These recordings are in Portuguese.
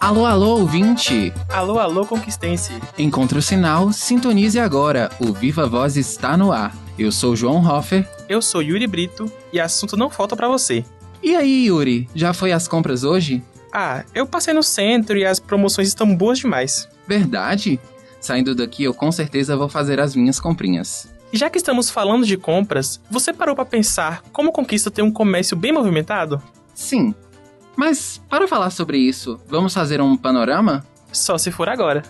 Alô, alô, ouvinte! Alô, alô, conquistense! Encontre o sinal, sintonize agora, o Viva Voz está no ar. Eu sou João Hoffer. Eu sou Yuri Brito e assunto não falta pra você. E aí, Yuri, já foi às compras hoje? Eu passei no centro e as promoções estão boas demais. Verdade? Saindo daqui eu com certeza vou fazer as minhas comprinhas. E já que estamos falando de compras, você parou pra pensar como Conquista tem um comércio bem movimentado? Sim. Mas, para falar sobre isso, vamos fazer um panorama? Só se for agora.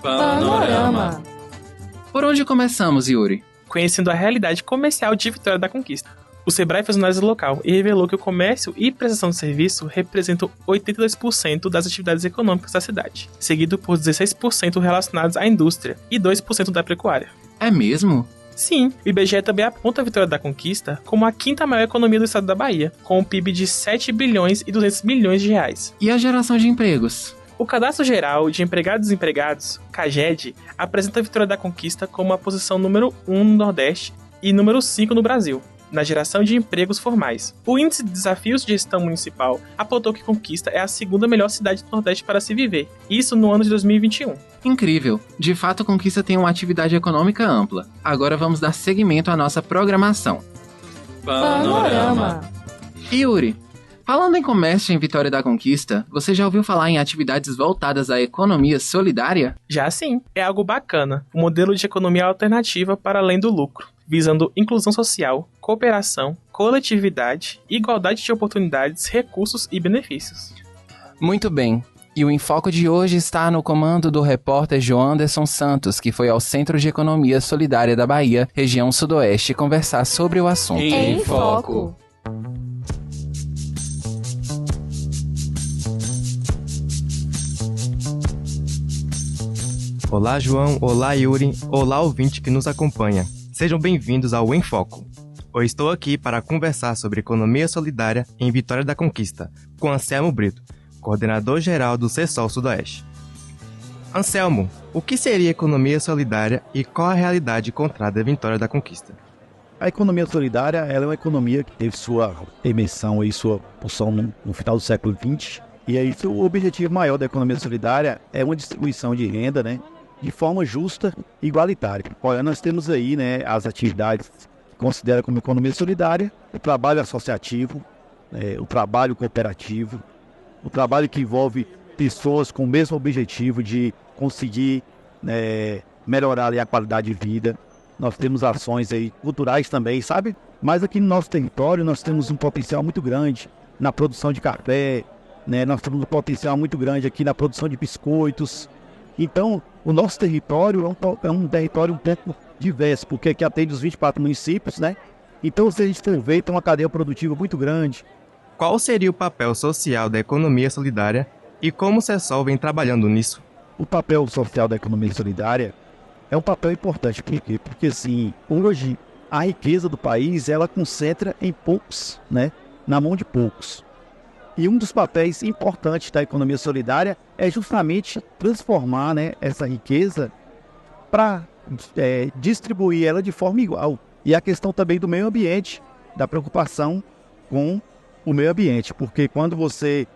Panorama. Por onde começamos, Yuri? Conhecendo a realidade comercial de Vitória da Conquista. O Sebrae fez análise local e revelou que o comércio e prestação de serviço representam 82% das atividades econômicas da cidade, seguido por 16% relacionados à indústria e 2% da pecuária. É mesmo? Sim, o IBGE também aponta a Vitória da Conquista como a quinta maior economia do estado da Bahia, com um PIB de 7 bilhões e 200 milhões de reais. E a geração de empregos? O Cadastro Geral de Empregados e Desempregados, CAGED, apresenta a Vitória da Conquista como a posição número 1 no Nordeste e número 5 no Brasil, na geração de empregos formais. O Índice de Desafios de Gestão Municipal apontou que Conquista é a segunda melhor cidade do Nordeste para se viver, isso no ano de 2021. Incrível! De fato, Conquista tem uma atividade econômica ampla. Agora vamos dar seguimento à nossa programação. Panorama. Yuri, falando em comércio em Vitória da Conquista, você já ouviu falar em atividades voltadas à economia solidária? Já sim, é algo bacana, um modelo de economia alternativa para além do lucro, visando inclusão social, cooperação, coletividade, igualdade de oportunidades, recursos e benefícios. Muito bem. E o Enfoco de hoje está no comando do repórter João Anderson Santos, que foi ao Centro de Economia Solidária da Bahia, região sudoeste, conversar sobre o assunto. Em Foco. Olá, João. Olá, Yuri. Olá, ouvinte que nos acompanha. Sejam bem-vindos ao Em Foco. Eu estou aqui para conversar sobre economia solidária em Vitória da Conquista, com Anselmo Brito, coordenador-geral do CESOL Sudoeste. Anselmo, o que seria economia solidária e qual a realidade encontrada em Vitória da Conquista? A economia solidária ela é uma economia que teve sua emersão e sua pulsão no final do século XX. E aí o objetivo maior da economia solidária é uma distribuição de renda, de forma justa e igualitária. Olha, nós temos aí as atividades que considera como economia solidária, o trabalho associativo, o trabalho cooperativo, o trabalho que envolve pessoas com o mesmo objetivo de conseguir melhorar a qualidade de vida. Nós temos ações aí culturais também, sabe? Mas aqui no nosso território nós temos um potencial muito grande na produção de café, nós temos um potencial muito grande aqui na produção de biscoitos. Então, o nosso território é um território um pouco diverso, porque aqui atende os 24 municípios, Então, se a gente for ver, tem uma cadeia produtiva muito grande. Qual seria o papel social da economia solidária e como o CESOL vem trabalhando nisso? O papel social da economia solidária é um papel importante. Por quê? Porque, assim, hoje, a riqueza do país, ela concentra em poucos, na mão de poucos. E um dos papéis importantes da economia solidária é justamente transformar essa riqueza para distribuir ela de forma igual. E a questão também do meio ambiente, da preocupação com o meio ambiente. Porque quando você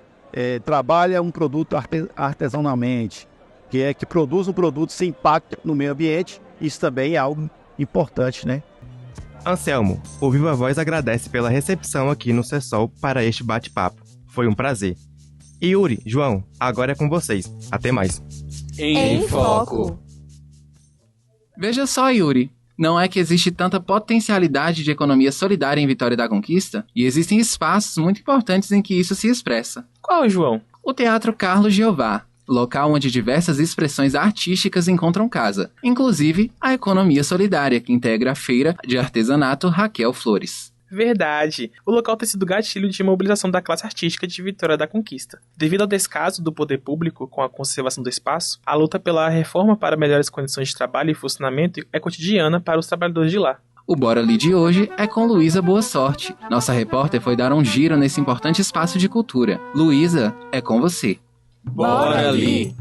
trabalha um produto artesanalmente, que produz um produto sem impacto no meio ambiente, isso também é algo importante, Anselmo, o Viva Voz agradece pela recepção aqui no CESOL para este bate-papo. Foi um prazer. E Yuri, João, agora é com vocês. Até mais. Em Foco. Veja só, Yuri. Não é que existe tanta potencialidade de economia solidária em Vitória da Conquista? E existem espaços muito importantes em que isso se expressa. Qual, João? O Teatro Carlos Jeová, local onde diversas expressões artísticas encontram casa, inclusive a economia solidária, que integra a feira de artesanato Raquel Flores. Verdade. O local tem sido gatilho de mobilização da classe artística de Vitória da Conquista. Devido ao descaso do poder público com a conservação do espaço, a luta pela reforma para melhores condições de trabalho e funcionamento é cotidiana para os trabalhadores de lá. O Bora Ali de hoje é com Luísa Boa Sorte. Nossa repórter foi dar um giro nesse importante espaço de cultura. Luísa, é com você. Bora Ali!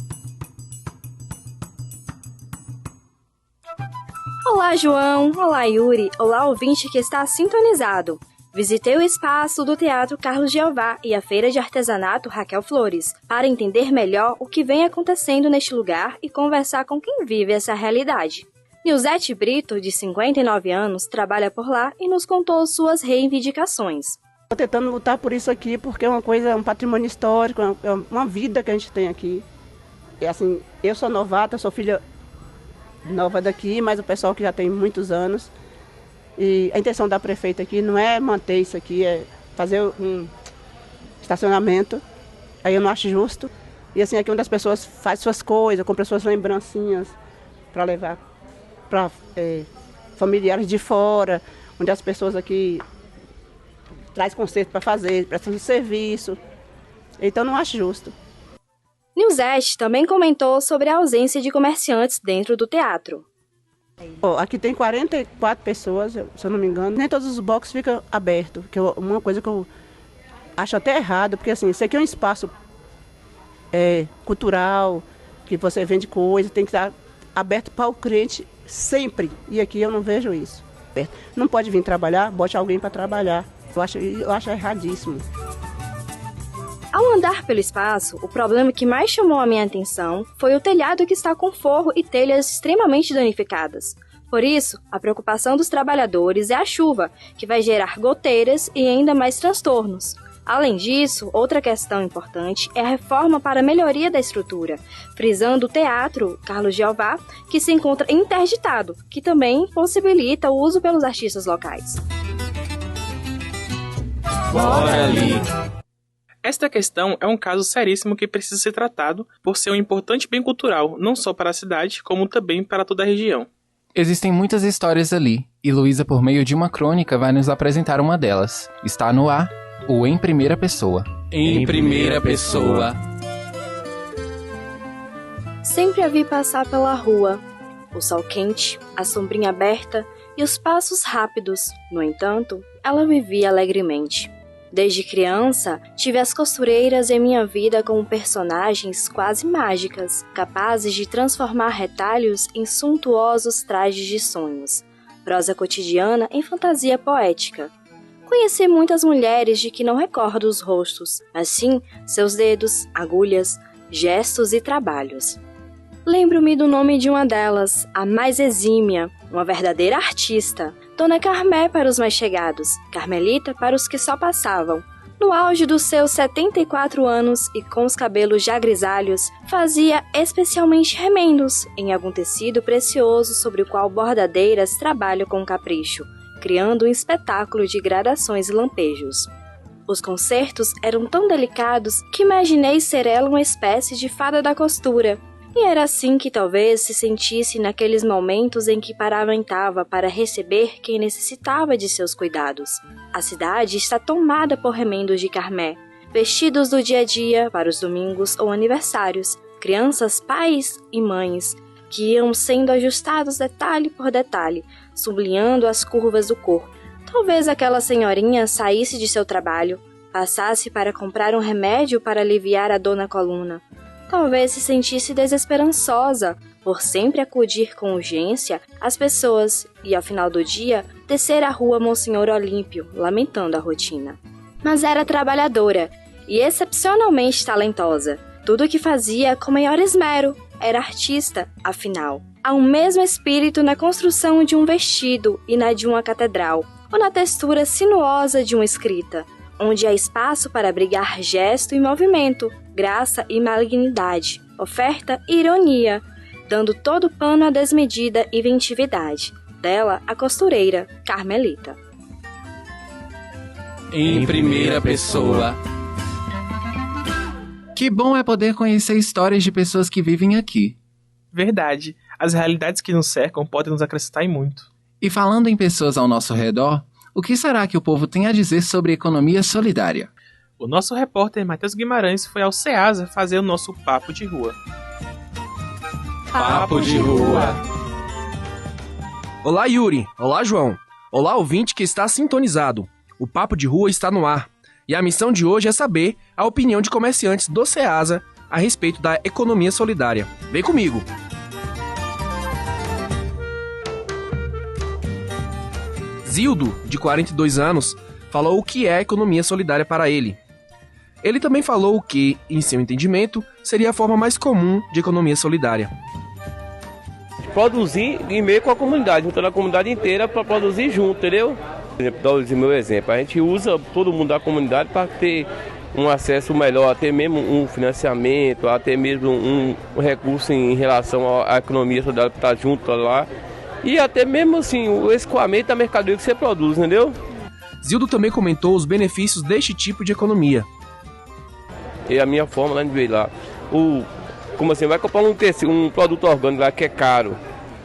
Olá, João. Olá, Yuri. Olá, ouvinte que está sintonizado. Visitei o espaço do Teatro Carlos Jeová e a Feira de Artesanato Raquel Flores, para entender melhor o que vem acontecendo neste lugar e conversar com quem vive essa realidade. Nilzete Brito, de 59 anos, trabalha por lá e nos contou suas reivindicações. Estou tentando lutar por isso aqui, porque é uma coisa, um patrimônio histórico, é uma vida que a gente tem aqui. E assim, eu sou novata, sou filha nova daqui, mas o pessoal que já tem muitos anos. E a intenção da prefeita aqui não é manter isso aqui, é fazer um estacionamento. Aí eu não acho justo. E assim, aqui onde as pessoas fazem suas coisas, compram suas lembrancinhas para levar para familiares de fora, onde as pessoas aqui traz conserto para fazer, prestam serviço. Então não acho justo. Nilzete também comentou sobre a ausência de comerciantes dentro do teatro. Aqui tem 44 pessoas, se eu não me engano. Nem todos os boxes ficam abertos, que é uma coisa que eu acho até errado, porque assim, isso aqui é um espaço cultural, que você vende coisa, tem que estar aberto para o cliente sempre. E aqui eu não vejo isso. Não pode vir trabalhar, bote alguém para trabalhar. Eu acho erradíssimo. Ao andar pelo espaço, o problema que mais chamou a minha atenção foi o telhado que está com forro e telhas extremamente danificadas. Por isso, a preocupação dos trabalhadores é a chuva, que vai gerar goteiras e ainda mais transtornos. Além disso, outra questão importante é a reforma para a melhoria da estrutura, frisando o Teatro Carlos Jeová, que se encontra interditado, que também possibilita o uso pelos artistas locais. Bora ali! Esta questão é um caso seríssimo que precisa ser tratado por ser um importante bem cultural, não só para a cidade, como também para toda a região. Existem muitas histórias ali, e Luísa, por meio de uma crônica, vai nos apresentar uma delas. Está no ar, o Em Primeira Pessoa. Em primeira pessoa. Sempre a vi passar pela rua, o sol quente, a sombrinha aberta e os passos rápidos. No entanto, ela vivia alegremente. Desde criança, tive as costureiras em minha vida como personagens quase mágicas, capazes de transformar retalhos em suntuosos trajes de sonhos, prosa cotidiana em fantasia poética. Conheci muitas mulheres de que não recordo os rostos, mas sim seus dedos, agulhas, gestos e trabalhos. Lembro-me do nome de uma delas, a mais exímia, uma verdadeira artista. Dona Carmé para os mais chegados, Carmelita para os que só passavam. No auge dos seus 74 anos e com os cabelos já grisalhos, fazia especialmente remendos em algum tecido precioso sobre o qual bordadeiras trabalham com capricho, criando um espetáculo de gradações e lampejos. Os concertos eram tão delicados que imaginei ser ela uma espécie de fada da costura. E era assim que talvez se sentisse naqueles momentos em que paramentava para receber quem necessitava de seus cuidados. A cidade está tomada por remendos de Carmé, vestidos do dia a dia para os domingos ou aniversários, crianças, pais e mães, que iam sendo ajustados detalhe por detalhe, sublinhando as curvas do corpo. Talvez aquela senhorinha saísse de seu trabalho, passasse para comprar um remédio para aliviar a dor na coluna. Talvez se sentisse desesperançosa por sempre acudir com urgência às pessoas e, ao final do dia, descer a rua Monsenhor Olímpio, lamentando a rotina. Mas era trabalhadora e excepcionalmente talentosa. Tudo o que fazia com maior esmero. Era artista, afinal. Há um mesmo espírito na construção de um vestido e na de uma catedral, ou na textura sinuosa de uma escrita, onde há espaço para abrigar gesto e movimento, graça e malignidade, oferta e ironia, dando todo o pano à desmedida inventividade. Dela, a costureira, Carmelita. Em primeira pessoa. Que bom é poder conhecer histórias de pessoas que vivem aqui. Verdade, as realidades que nos cercam podem nos acrescentar em muito. E falando em pessoas ao nosso redor, o que será que o povo tem a dizer sobre economia solidária? O nosso repórter Matheus Guimarães foi ao Ceasa fazer o nosso Papo de Rua. Papo de Rua. Olá, Yuri. Olá, João. Olá, ouvinte que está sintonizado. O Papo de Rua está no ar. E a missão de hoje é saber a opinião de comerciantes do Ceasa a respeito da economia solidária. Vem comigo! Zildo, de 42 anos, falou o que é a economia solidária para ele. Ele também falou o que, em seu entendimento, seria a forma mais comum de economia solidária. Produzir em meio com a comunidade, juntando a comunidade inteira para produzir junto, entendeu? Por exemplo, dá o meu exemplo, a gente usa todo mundo da comunidade para ter um acesso melhor, até mesmo um financiamento, até mesmo um recurso em relação à economia solidária que está junto lá. E até mesmo assim, o escoamento da mercadoria que você produz, entendeu? Zildo também comentou os benefícios deste tipo de economia. E a minha forma lá de ver lá, como assim, vai comprar um produto orgânico lá que é caro.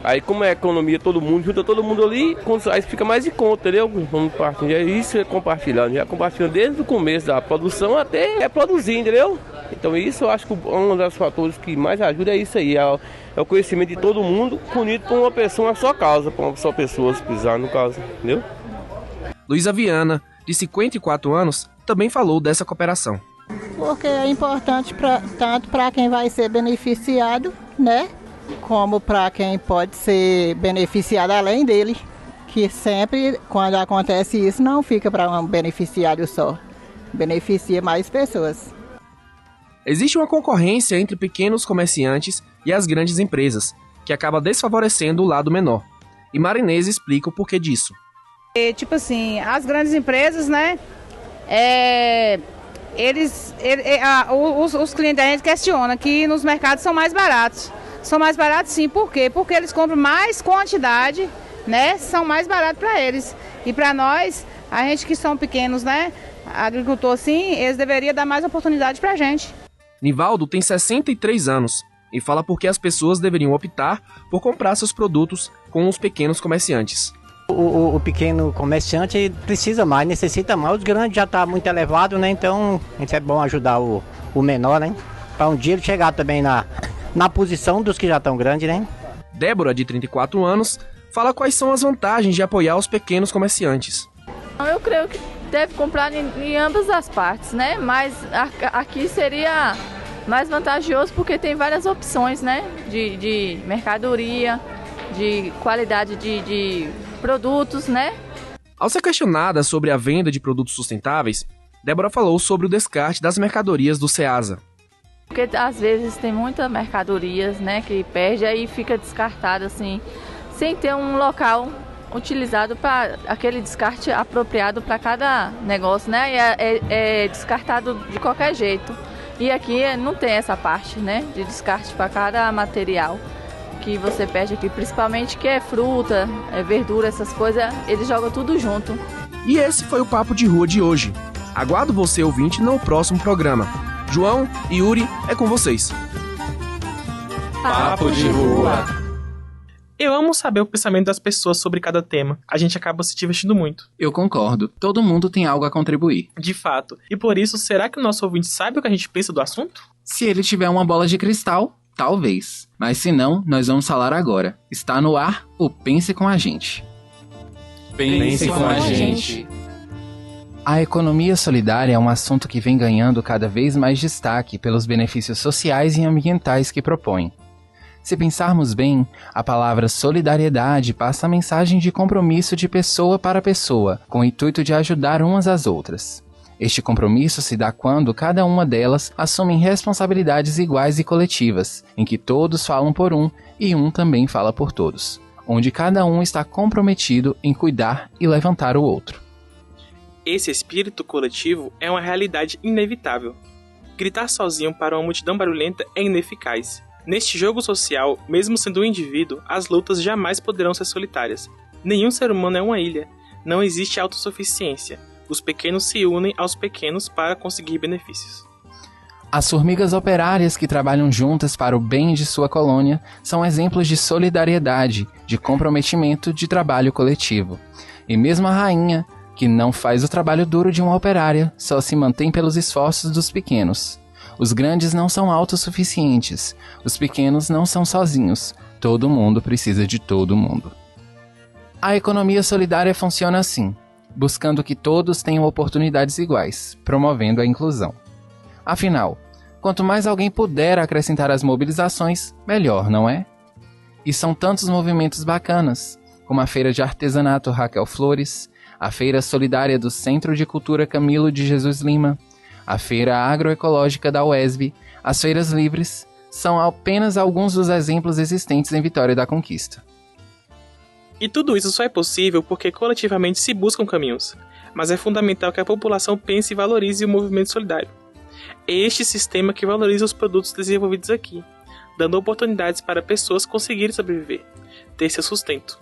Aí como é economia, todo mundo, junta todo mundo ali, aí fica mais em conta, entendeu? Vamos partilhar, isso é compartilhando, já compartilhando desde o começo da produção até produzir, entendeu? Então isso eu acho que um dos fatores que mais ajuda é isso aí, é o conhecimento de todo mundo, unido por uma pessoa, uma só causa, para uma só pessoa se precisar, no caso, entendeu? Luísa Viana, de 54 anos, também falou dessa cooperação. Porque é importante tanto para quem vai ser beneficiado, né? Como para quem pode ser beneficiado além dele. Que sempre, quando acontece isso, não fica para um beneficiário só. Beneficia mais pessoas. Existe uma concorrência entre pequenos comerciantes e as grandes empresas, que acaba desfavorecendo o lado menor. E Marinese explica o porquê disso. Tipo assim, as grandes empresas, né? Os clientes da gente questionam que nos mercados são mais baratos. São mais baratos sim, por quê? Porque eles compram mais quantidade, né? São mais baratos para eles. E para nós, a gente que são pequenos, né? Agricultor sim, eles deveriam dar mais oportunidade para a gente. Nivaldo tem 63 anos e fala por que as pessoas deveriam optar por comprar seus produtos com os pequenos comerciantes. O pequeno comerciante precisa mais, necessita mais. Os grandes já estão muito elevados, né? Então é bom ajudar o menor, né? Para um dia ele chegar também na posição dos que já estão grandes, né? Débora, de 34 anos, fala quais são as vantagens de apoiar os pequenos comerciantes. Eu creio que deve comprar em ambas as partes, né? Mas aqui seria mais vantajoso porque tem várias opções, né? De mercadoria, de qualidade de produtos, né? Ao ser questionada sobre a venda de produtos sustentáveis, Débora falou sobre o descarte das mercadorias do Ceasa. Porque às vezes tem muitas mercadorias, né, que perde aí fica descartada assim, sem ter um local utilizado para aquele descarte apropriado para cada negócio, né? E é descartado de qualquer jeito. E aqui não tem essa parte, né, de descarte para cada material que você perde aqui, principalmente que é fruta, verdura, essas coisas, eles jogam tudo junto. E esse foi o Papo de Rua de hoje. Aguardo você, ouvinte, no próximo programa. João e Yuri, é com vocês. Papo de Rua. Eu amo saber o pensamento das pessoas sobre cada tema. A gente acaba se divertindo muito. Eu concordo. Todo mundo tem algo a contribuir. De fato. E por isso, será que o nosso ouvinte sabe o que a gente pensa do assunto? Se ele tiver uma bola de cristal, talvez. Mas se não, nós vamos falar agora. Está no ar o Pense com a Gente. Pense com a gente. A economia solidária é um assunto que vem ganhando cada vez mais destaque pelos benefícios sociais e ambientais que propõe. Se pensarmos bem, a palavra solidariedade passa a mensagem de compromisso de pessoa para pessoa, com o intuito de ajudar umas às outras. Este compromisso se dá quando cada uma delas assume responsabilidades iguais e coletivas, em que todos falam por um e um também fala por todos, onde cada um está comprometido em cuidar e levantar o outro. Esse espírito coletivo é uma realidade inevitável. Gritar sozinho para uma multidão barulhenta é ineficaz. Neste jogo social, mesmo sendo um indivíduo, as lutas jamais poderão ser solitárias. Nenhum ser humano é uma ilha. Não existe autossuficiência. Os pequenos se unem aos pequenos para conseguir benefícios. As formigas operárias que trabalham juntas para o bem de sua colônia são exemplos de solidariedade, de comprometimento, de trabalho coletivo. E mesmo a rainha, que não faz o trabalho duro de uma operária, só se mantém pelos esforços dos pequenos. Os grandes não são autossuficientes, os pequenos não são sozinhos, todo mundo precisa de todo mundo. A economia solidária funciona assim, buscando que todos tenham oportunidades iguais, promovendo a inclusão. Afinal, quanto mais alguém puder acrescentar às mobilizações, melhor, não é? E são tantos movimentos bacanas, como a Feira de Artesanato Raquel Flores, a Feira Solidária do Centro de Cultura Camilo de Jesus Lima, a Feira Agroecológica da UESB, as Feiras Livres, são apenas alguns dos exemplos existentes em Vitória da Conquista. E tudo isso só é possível porque coletivamente se buscam caminhos, mas é fundamental que a população pense e valorize o movimento solidário. É este sistema que valoriza os produtos desenvolvidos aqui, dando oportunidades para pessoas conseguirem sobreviver, ter seu sustento.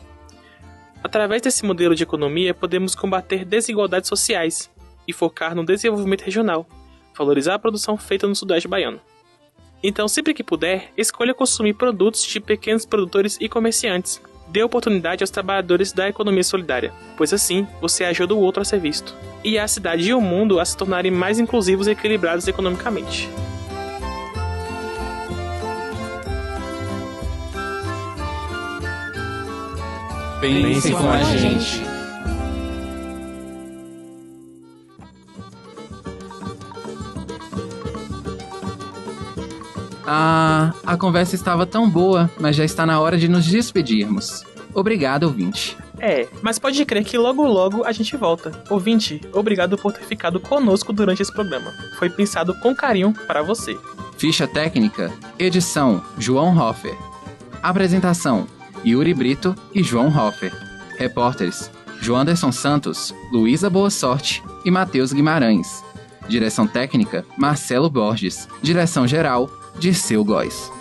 Através desse modelo de economia, podemos combater desigualdades sociais e focar no desenvolvimento regional, valorizar a produção feita no Sudeste baiano. Então, sempre que puder, escolha consumir produtos de pequenos produtores e comerciantes. Dê oportunidade aos trabalhadores da economia solidária, pois assim você ajuda o outro a ser visto, e a cidade e o mundo a se tornarem mais inclusivos e equilibrados economicamente. Pense com a gente. A conversa estava tão boa, mas já está na hora de nos despedirmos. Obrigado, ouvinte. Mas pode crer que logo logo a gente volta. Ouvinte, obrigado por ter ficado conosco durante esse programa. Foi pensado com carinho para você. Ficha técnica, edição, João Hoffer. Apresentação, Yuri Brito e João Hoffer. Repórteres, João Anderson Santos, Luísa Boa Sorte e Matheus Guimarães. Direção técnica, Marcelo Borges. Direção geral, Dirceu Góes.